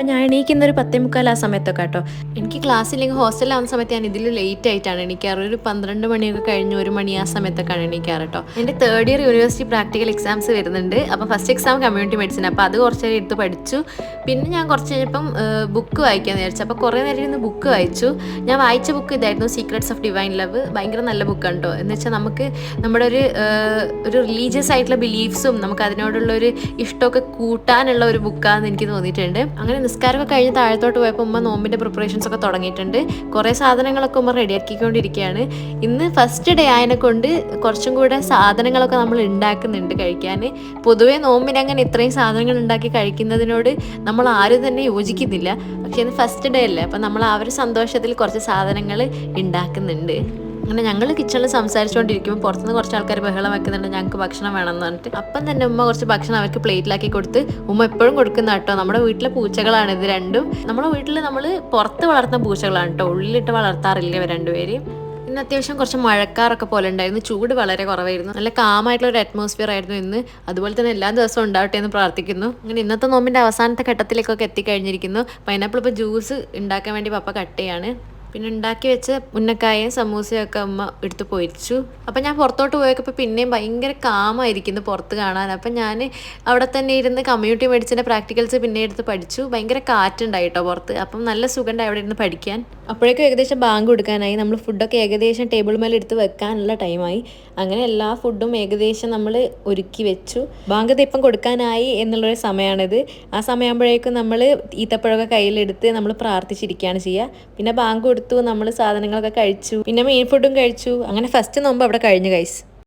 അപ്പം ഞാൻ എണീക്കുന്ന ഒരു 10:45 ആ സമയത്തൊക്കെ കേട്ടോ. എനിക്ക് ക്ലാസ്സില്ലെങ്കിൽ ഹോസ്റ്റലിലാവുന്ന സമയത്ത് ഞാൻ ഇതിൽ ലേറ്റ് ആയിട്ടാണ് എണീക്കാറ്. ഒരു 12 മണിയൊക്കെ കഴിഞ്ഞ് 1 മണി ആ സമയത്തൊക്കെയാണ് എണീക്കാറ് കേട്ടോ. എൻ്റെ third year university practical exams വരുന്നുണ്ട്. അപ്പോൾ ഫസ്റ്റ് എക്സാം കമ്മ്യൂണിറ്റി മെഡിസിൻ. അപ്പോൾ അത് കുറച്ച് നേരം എടുത്ത് പഠിച്ചു. പിന്നെ ഞാൻ കുറച്ച് കഴിഞ്ഞപ്പം ബുക്ക് വായിക്കാമെന്ന് വിചാരിച്ചു. അപ്പോൾ കുറേ നേരം ഇരുന്ന് ബുക്ക് വായിച്ചു. ഞാൻ വായിച്ച ബുക്ക് ഇതായിരുന്നു, സീക്രട്സ് ഓഫ് ഡിവൈൻ ലവ്. ഭയങ്കര നല്ല ബുക്കാണ് കേട്ടോ. എന്ന് വെച്ചാൽ നമുക്ക് നമ്മുടെ ഒരു റിലീജിയസ് ആയിട്ടുള്ള ബിലീഫ്സും നമുക്ക് അതിനോടുള്ളൊരു ഇഷ്ടമൊക്കെ കൂട്ടാനുള്ള ഒരു ബുക്കാണെന്ന് എനിക്ക് തോന്നിയിട്ടുണ്ട്. അങ്ങനെ നിസ്കാരമൊക്കെ കഴിഞ്ഞ് താഴത്തോട്ട് പോയപ്പോൾ ഉമ്മ നോമ്പിൻ്റെ പ്രിപ്പറേഷൻസ് ഒക്കെ തുടങ്ങിയിട്ടുണ്ട്. കുറേ സാധനങ്ങളൊക്കെ ഉമ്മ റെഡിയാക്കിക്കൊണ്ടിരിക്കുകയാണ്. ഇന്ന് ഫസ്റ്റ് ഡേ ആയതിനെ കൊണ്ട് കുറച്ചും കൂടെ സാധനങ്ങളൊക്കെ നമ്മൾ ഉണ്ടാക്കുന്നുണ്ട് കഴിക്കാൻ. പൊതുവേ നോമ്പിന് അങ്ങനെ ഇത്രയും സാധനങ്ങൾ ഉണ്ടാക്കി കഴിക്കുന്നതിനോട് നമ്മൾ ആരും തന്നെ യോജിക്കുന്നില്ല. പക്ഷേ ഇന്ന് ഫസ്റ്റ് ഡേ അല്ലേ, അപ്പം നമ്മൾ ആ ഒരു സന്തോഷത്തിൽ കുറച്ച് സാധനങ്ങൾ ഉണ്ടാക്കുന്നുണ്ട്. അങ്ങനെ ഞങ്ങൾ കിച്ചണിൽ സംസാരിച്ചുകൊണ്ടിരിക്കുമ്പോൾ പുറത്തുനിന്ന് കുറച്ച് ആൾക്കാർ ബഹളം വെക്കുന്നുണ്ട്, ഞങ്ങൾക്ക് ഭക്ഷണം വേണമെന്ന് പറഞ്ഞിട്ട്. അപ്പം തന്നെ ഉമ്മ കുറച്ച് ഭക്ഷണം അവർക്ക് പ്ലേറ്റിലാക്കി കൊടുത്ത്. ഉമ്മ എപ്പോഴും കൊടുക്കുന്ന കേട്ടോ. നമ്മുടെ വീട്ടിലെ പൂച്ചകളാണ് ഇത് രണ്ടും. നമ്മുടെ വീട്ടിൽ നമ്മൾ പുറത്ത് വളർത്തുന്ന പൂച്ചകളാണ് കേട്ടോ, ഉള്ളിലിട്ട് വളർത്താറില്ല ഇവർ രണ്ടുപേരും. ഇന്ന് അത്യാവശ്യം കുറച്ച് മഴക്കാറൊക്കെ പോലെ ഉണ്ടായിരുന്നു. ചൂട് വളരെ കുറവായിരുന്നു. നല്ല കാമായിട്ടുള്ള ഒരു അറ്റ്മോസ്ഫിയർ ആയിരുന്നു ഇന്ന്. അതുപോലെ തന്നെ എല്ലാ ദിവസവും ഉണ്ടാവട്ടെ എന്ന് പ്രാർത്ഥിക്കുന്നു. അങ്ങനെ ഇന്നത്തെ നോമ്പിൻ്റെ അവസാനത്തെ ഘട്ടത്തിലേക്കൊക്കെ എത്തിക്കഴിഞ്ഞിരിക്കുന്നു. പൈനാപ്പിൾ ഇപ്പോൾ ജ്യൂസ് ഉണ്ടാക്കാൻ വേണ്ടി പപ്പ കട്ട് ചെയ്യാണ്. പിന്നെ ഉണ്ടാക്കി വെച്ച ഉന്നക്കായയും സമൂസയും ഒക്കെ അമ്മ എടുത്ത് പൊരിച്ചു. അപ്പം ഞാൻ പുറത്തോട്ട് പോയപ്പോൾ പിന്നെയും ഭയങ്കര കാമായിരിക്കുന്നു പുറത്ത് കാണാൻ. അപ്പം ഞാൻ അവിടെ തന്നെ ഇരുന്ന് കമ്മ്യൂണിറ്റി മെഡിസിൻ്റെ പ്രാക്ടിക്കൽസ് പിന്നെ എടുത്ത് പഠിച്ചു. ഭയങ്കര കാറ്റുണ്ടായിട്ടോ പുറത്ത്. അപ്പം നല്ല സുഖമുണ്ടായി അവിടെ ഇരുന്ന് പഠിക്കാൻ. അപ്പോഴേക്കും ഏകദേശം ബാങ്ക് കൊടുക്കാനായി. നമ്മൾ ഫുഡൊക്കെ ഏകദേശം ടേബിൾ മേലെ എടുത്ത് വെക്കാനുള്ള ടൈമായി. അങ്ങനെ എല്ലാ ഫുഡും ഏകദേശം നമ്മൾ ഒരുക്കി വെച്ചു. ബാങ്ക് ഇപ്പം കൊടുക്കാനായി എന്നുള്ളൊരു സമയമാണിത്. ആ സമയമാകുമ്പോഴേക്കും നമ്മൾ ഈത്തപ്പഴമൊക്കെ കയ്യിലെടുത്ത് നമ്മൾ പ്രാർത്ഥിച്ചിരിക്കുകയാണ് ചെയ്യുക. പിന്നെ ബാങ്ക് കൊടുത്തു, നമ്മൾ സാധനങ്ങളൊക്കെ കഴിച്ചു, പിന്നെ മെയിൻ ഫുഡും കഴിച്ചു. അങ്ങനെ ഫസ്റ്റ് നോമ്പ് അവിടെ കഴിഞ്ഞു ഗൈസ്.